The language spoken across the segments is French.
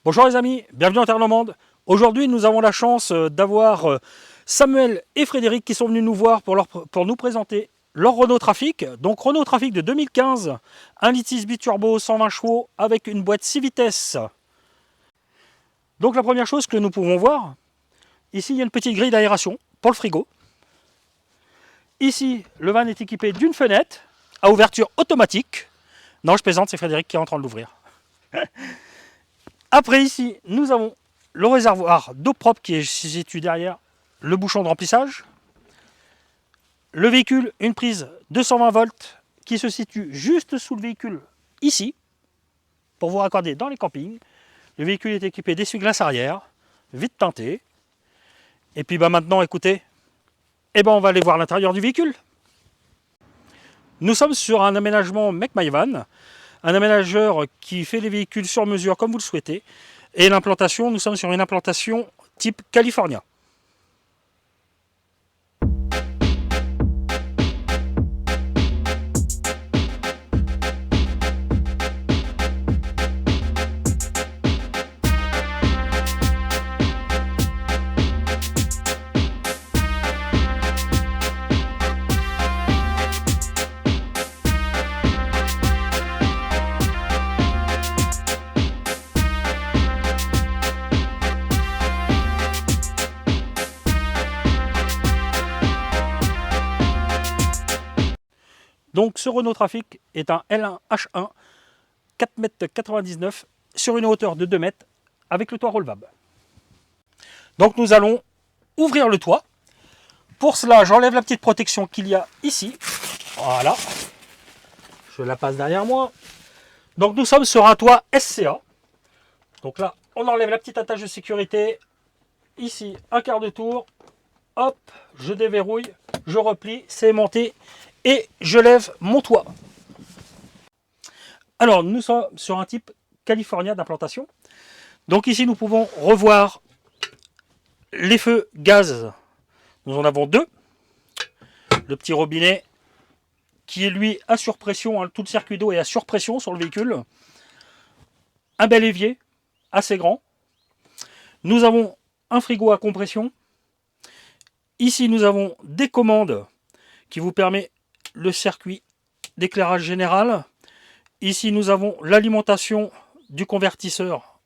Bonjour les amis, bienvenue en Terre Normande. Aujourd'hui nous avons la chance d'avoir Samuel et Frédéric qui sont venus nous voir pour nous présenter leur Renault Trafic. Donc Renault Trafic de 2015, 1,6 biturbo, 120 chevaux avec une boîte 6 vitesses. Donc la première chose que nous pouvons voir, ici il y a une petite grille d'aération pour le frigo. Ici le van est équipé d'une fenêtre à ouverture automatique. Non je plaisante, c'est Frédéric qui est en train de l'ouvrir. Après ici, nous avons le réservoir d'eau propre qui est situé derrière le bouchon de remplissage. Le véhicule, une prise 220 volts qui se situe juste sous le véhicule ici, pour vous raccorder dans les campings. Le véhicule est équipé d'essuie-glace arrière, vitre teintée. Et puis maintenant, écoutez, on va aller voir l'intérieur du véhicule. Nous sommes sur un aménagement Make My Van, un aménageur qui fait les véhicules sur mesure comme vous le souhaitez. Et l'implantation, nous sommes sur une implantation type California. Donc ce Renault Trafic est un L1 H1 4,99 m sur une hauteur de 2 mètres avec le toit relevable. Donc nous allons ouvrir le toit. Pour cela, j'enlève la petite protection qu'il y a ici. Voilà. Je la passe derrière moi. Donc nous sommes sur un toit SCA. Donc là, on enlève la petite attache de sécurité. Ici, un quart de tour. Hop, je déverrouille, je replie, c'est monté. Et je lève mon toit. Alors, nous sommes sur un type California d'implantation. Donc ici, nous pouvons revoir les feux gaz. Nous en avons deux. Le petit robinet qui est lui à surpression. Tout le circuit d'eau est à surpression sur le véhicule. Un bel évier, assez grand. Nous avons un frigo à compression. Ici, nous avons des commandes qui vous permettent le circuit d'éclairage général. Ici, nous avons l'alimentation du convertisseur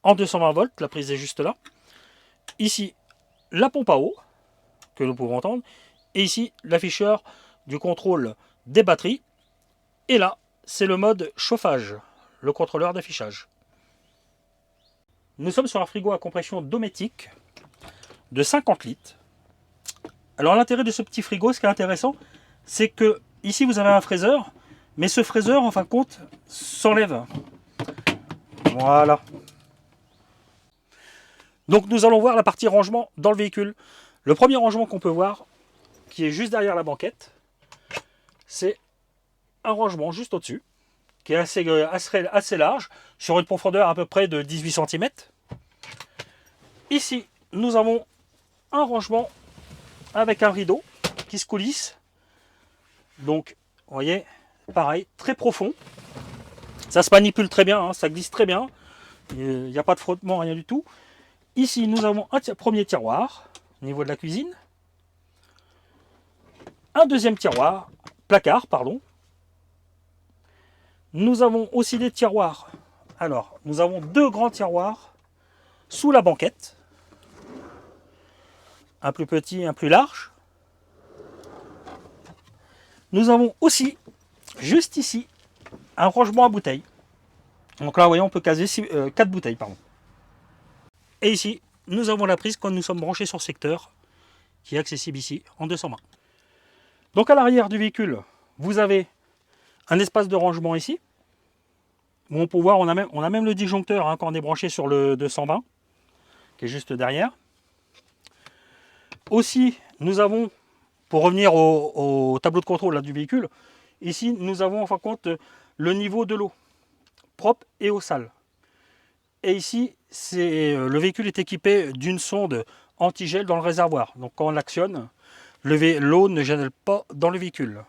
en 220 volts. La prise est juste là. Ici, la pompe à eau que nous pouvons entendre. Et ici, l'afficheur du contrôle des batteries. Et là, c'est le mode chauffage, le contrôleur d'affichage. Nous sommes sur un frigo à compression dométique de 50 litres. Alors l'intérêt de ce petit frigo, ce qui est intéressant, c'est que ici vous avez un fraiseur, mais ce fraiseur en fin de compte s'enlève. Voilà. Donc nous allons voir la partie rangement dans le véhicule. Le premier rangement qu'on peut voir, qui est juste derrière la banquette, c'est un rangement juste au-dessus, qui est assez large, sur une profondeur à peu près de 18 cm. Ici, nous avons un rangement avec un rideau qui se coulisse. Donc, vous voyez, pareil, très profond. Ça se manipule très bien, hein, ça glisse très bien. Il n'y a pas de frottement, rien du tout. Ici, nous avons un premier tiroir au niveau de la cuisine. Un deuxième tiroir, placard, pardon. Nous avons aussi des tiroirs. Alors, nous avons deux grands tiroirs sous la banquette. Un plus petit, un plus large. Nous avons aussi, juste ici, un rangement à bouteilles. Donc là, vous voyez, on peut caser 4 bouteilles. Pardon. Et ici, nous avons la prise quand nous sommes branchés sur secteur, qui est accessible ici, en 220. Donc à l'arrière du véhicule, vous avez un espace de rangement ici. Où on peut voir, on a même le disjoncteur hein, quand on est branché sur le 220, qui est juste derrière. Aussi, nous avons, pour revenir au tableau de contrôle là, du véhicule, ici nous avons en fin de compte le niveau de l'eau, propre et eau sale. Et ici, le véhicule est équipé d'une sonde anti-gel dans le réservoir. Donc quand on l'actionne, l'eau ne gèle pas dans le véhicule.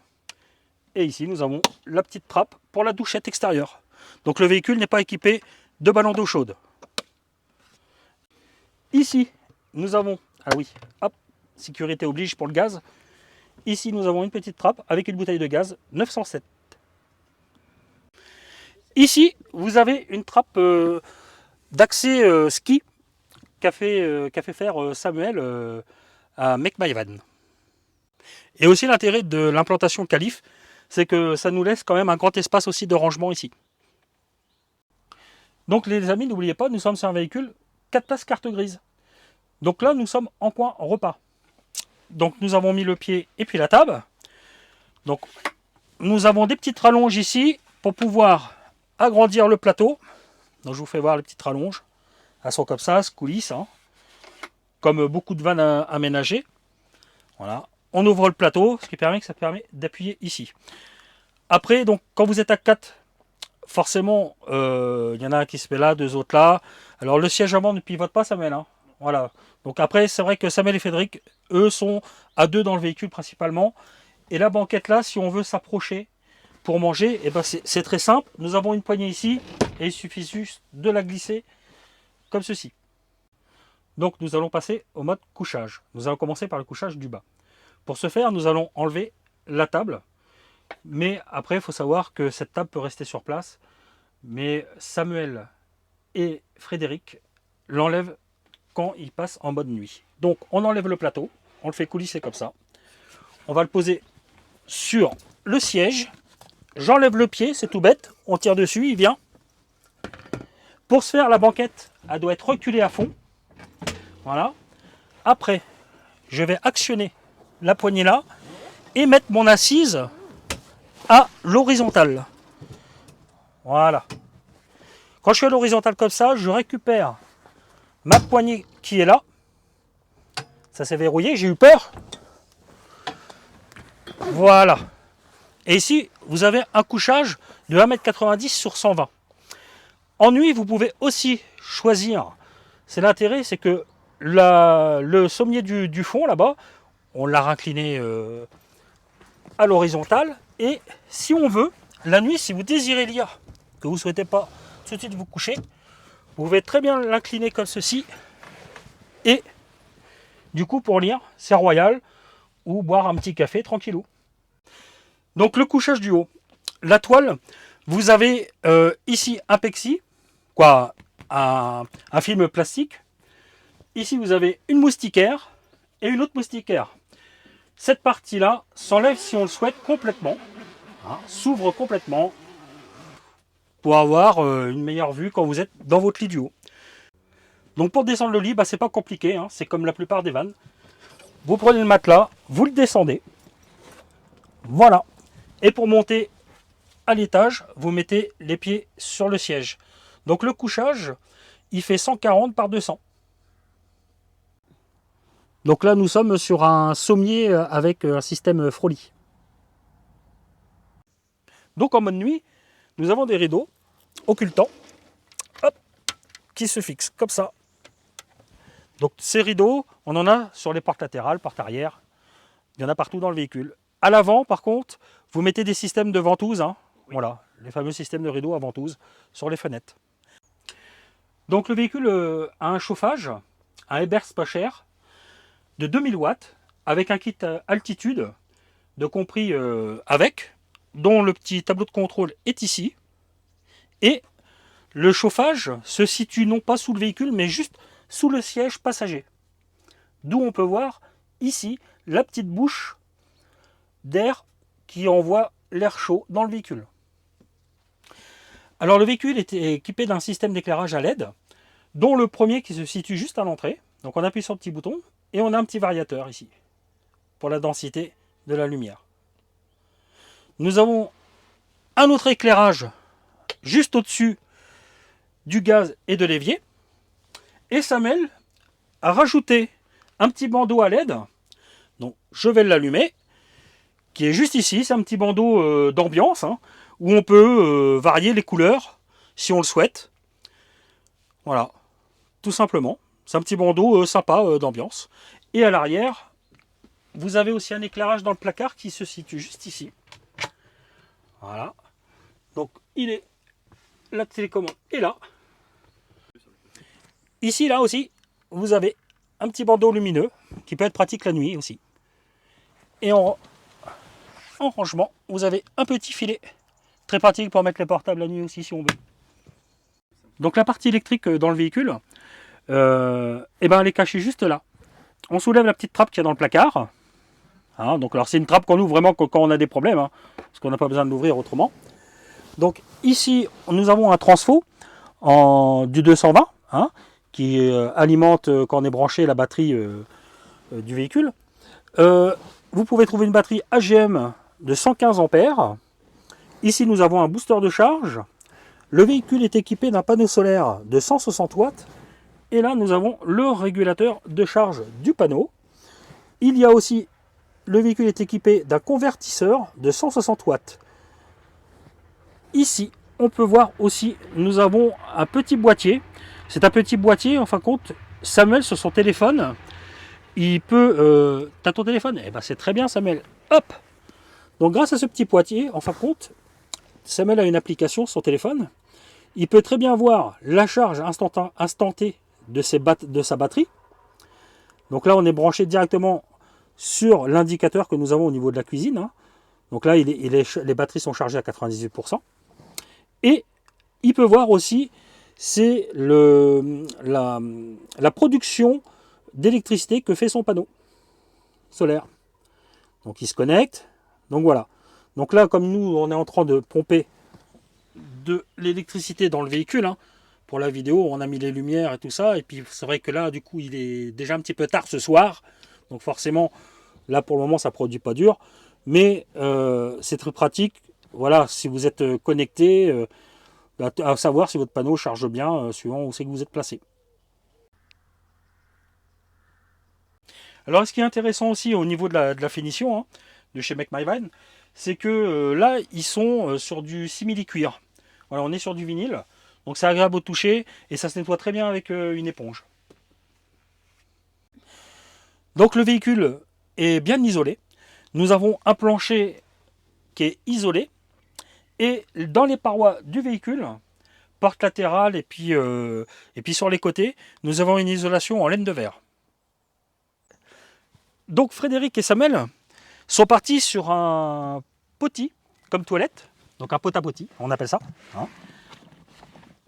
Et ici, nous avons la petite trappe pour la douchette extérieure. Donc le véhicule n'est pas équipé 2 ballons d'eau chaude. Ici, nous avons, ah oui, hop, sécurité oblige pour le gaz. Ici, nous avons une petite trappe avec une bouteille de gaz 907. Ici, vous avez une trappe d'accès ski qu'a fait faire Samuel à Mekmaïvan. Et aussi l'intérêt de l'implantation Calif, c'est que ça nous laisse quand même un grand espace aussi de rangement ici. Donc les amis, n'oubliez pas, nous sommes sur un véhicule 4 places carte grise. Donc là, nous sommes en coin repas. Donc nous avons mis le pied et puis la table. Donc nous avons des petites rallonges ici pour pouvoir agrandir le plateau. Donc je vous fais voir les petites rallonges. Elles sont comme ça, elles se coulissent, hein, comme beaucoup de vannes aménagées. Voilà. On ouvre le plateau, ce qui permet que ça permet d'appuyer ici. Après, donc quand vous êtes à 4, forcément, il y en a un qui se met là, 2 autres là. Alors le siège avant ne pivote pas, Samuel. Hein. Voilà. Donc après, c'est vrai que Samuel et Frédéric, eux, sont à 2 dans le véhicule principalement. Et la banquette là, si on veut s'approcher pour manger, eh ben c'est très simple. Nous avons une poignée ici et il suffit juste de la glisser comme ceci. Donc nous allons passer au mode couchage. Nous allons commencer par le couchage du bas. Pour ce faire, nous allons enlever la table. Mais après, il faut savoir que cette table peut rester sur place. Mais Samuel et Frédéric l'enlèvent quand ils passent en mode nuit. Donc on enlève le plateau, on le fait coulisser comme ça. On va le poser sur le siège. J'enlève le pied, c'est tout bête. On tire dessus, il vient. Pour ce faire, la banquette, elle doit être reculée à fond. Voilà. Après, je vais actionner la poignée là et mettre mon assise à l'horizontale. Voilà. Quand je suis à l'horizontale comme ça, je récupère ma poignée qui est là. Ça s'est verrouillé, j'ai eu peur. Voilà. Et ici, vous avez un couchage de 1,90 m sur 120. En nuit, vous pouvez aussi choisir. C'est l'intérêt, c'est que le sommier du fond, là-bas, on l'a incliné à l'horizontale. Et si on veut, la nuit, si vous désirez lire, que vous ne souhaitez pas tout de suite vous coucher, vous pouvez très bien l'incliner comme ceci. Et du coup, pour lire, c'est royal. Ou boire un petit café tranquillou. Donc le couchage du haut. La toile, vous avez ici un pexi, quoi, un film plastique. Ici, vous avez une moustiquaire et une autre moustiquaire. Cette partie-là s'enlève si on le souhaite complètement, hein, s'ouvre complètement pour avoir une meilleure vue quand vous êtes dans votre lit du haut. Donc pour descendre le lit, bah, c'est pas compliqué, hein, c'est comme la plupart des vannes. Vous prenez le matelas, vous le descendez. Voilà. Et pour monter à l'étage, vous mettez les pieds sur le siège. Donc le couchage, il fait 140 par 200. Donc là, nous sommes sur un sommier avec un système Froli. Donc en mode nuit, nous avons des rideaux occultants, hop, qui se fixent comme ça. Donc ces rideaux, on en a sur les portes latérales, porte arrière. Il y en a partout dans le véhicule. À l'avant, par contre, vous mettez des systèmes de ventouses. Hein, voilà, les fameux systèmes de rideaux à ventouses sur les fenêtres. Donc le véhicule a un chauffage, un Eberst pas cher, de 2000 watts, avec un kit altitude de compris avec, dont le petit tableau de contrôle est ici. Et le chauffage se situe non pas sous le véhicule, mais juste sous le siège passager. D'où on peut voir ici la petite bouche d'air qui envoie l'air chaud dans le véhicule. Alors le véhicule est équipé d'un système d'éclairage à LED, dont le premier qui se situe juste à l'entrée. Donc on appuie sur le petit bouton et on a un petit variateur ici pour la densité de la lumière. Nous avons un autre éclairage juste au-dessus du gaz et de l'évier. Et Samuel a rajouté un petit bandeau à LED. Donc je vais l'allumer, qui est juste ici. C'est un petit bandeau d'ambiance, hein, où on peut varier les couleurs si on le souhaite. Voilà, tout simplement. C'est un petit bandeau sympa d'ambiance. Et à l'arrière, vous avez aussi un éclairage dans le placard qui se situe juste ici. Voilà. Donc la télécommande est là. Ici, là aussi, vous avez un petit bandeau lumineux qui peut être pratique la nuit aussi. Et en rangement, vous avez un petit filet. Très pratique pour mettre les portables la nuit aussi si on veut. Donc la partie électrique dans le véhicule, eh ben, elle est cachée juste là. On soulève la petite trappe qu'il y a dans le placard. Hein, donc alors c'est une trappe qu'on ouvre vraiment quand on a des problèmes, hein, parce qu'on n'a pas besoin de l'ouvrir autrement. Donc ici, nous avons un transfo du 220, hein, qui alimente quand on est branché la batterie du véhicule. Vous pouvez trouver une batterie AGM de 115 ampères. Ici, nous avons un booster de charge. Le véhicule est équipé d'un panneau solaire de 160 watts. Et là, nous avons le régulateur de charge du panneau. Il y a aussi, le véhicule est équipé d'un convertisseur de 160 watts. Ici, on peut voir aussi, nous avons un petit boîtier. C'est un petit boîtier, en fin de compte, Samuel sur son téléphone, il peut... t'as ton téléphone? Eh ben c'est très bien Samuel. Hop! Donc grâce à ce petit boîtier, en fin de compte, Samuel a une application sur son téléphone. Il peut très bien voir la charge instantanée de sa batterie. Donc là, on est branché directement sur l'indicateur que nous avons au niveau de la cuisine. Hein. Donc là, les batteries sont chargées à 98%. Et il peut voir aussi, c'est la production d'électricité que fait son panneau solaire. Donc il se connecte. Donc voilà. Donc là, comme nous, on est en train de pomper de l'électricité dans le véhicule, hein, pour la vidéo, on a mis les lumières et tout ça. Et puis c'est vrai que là, du coup, il est déjà un petit peu tard ce soir. Donc forcément, là pour le moment, ça ne produit pas dur. Mais c'est très pratique. Voilà, si vous êtes connecté, à savoir si votre panneau charge bien, suivant où c'est que vous êtes placé. Alors, ce qui est intéressant aussi au niveau de la finition, hein, de chez Make My Van, c'est que là, ils sont sur du simili-cuir. Voilà, on est sur du vinyle, donc c'est agréable au toucher et ça se nettoie très bien avec une éponge. Donc le véhicule est bien isolé. Nous avons un plancher qui est isolé et dans les parois du véhicule, porte latérale et puis sur les côtés, nous avons une isolation en laine de verre. Donc Frédéric et Samuel sont partis sur un potty comme toilette, donc un pot à potty, on appelle ça. Hein.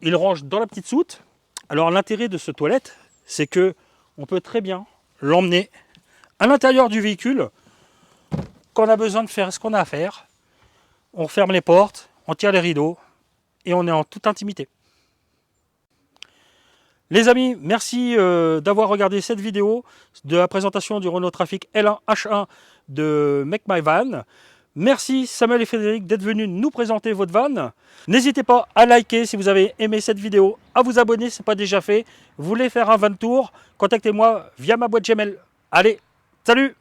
Ils rangent dans la petite soute. Alors l'intérêt de ce toilette, c'est que on peut très bien l'emmener à l'intérieur du véhicule quand on a besoin de faire ce qu'on a à faire. On ferme les portes, on tire les rideaux et on est en toute intimité. Les amis, merci d'avoir regardé cette vidéo de la présentation du Renault Trafic L1 H1 de Make My Van. Merci Samuel et Frédéric d'être venus nous présenter votre van. N'hésitez pas à liker si vous avez aimé cette vidéo, à vous abonner si ce n'est pas déjà fait. Vous voulez faire un van tour, contactez-moi via ma boîte Gmail. Allez, salut!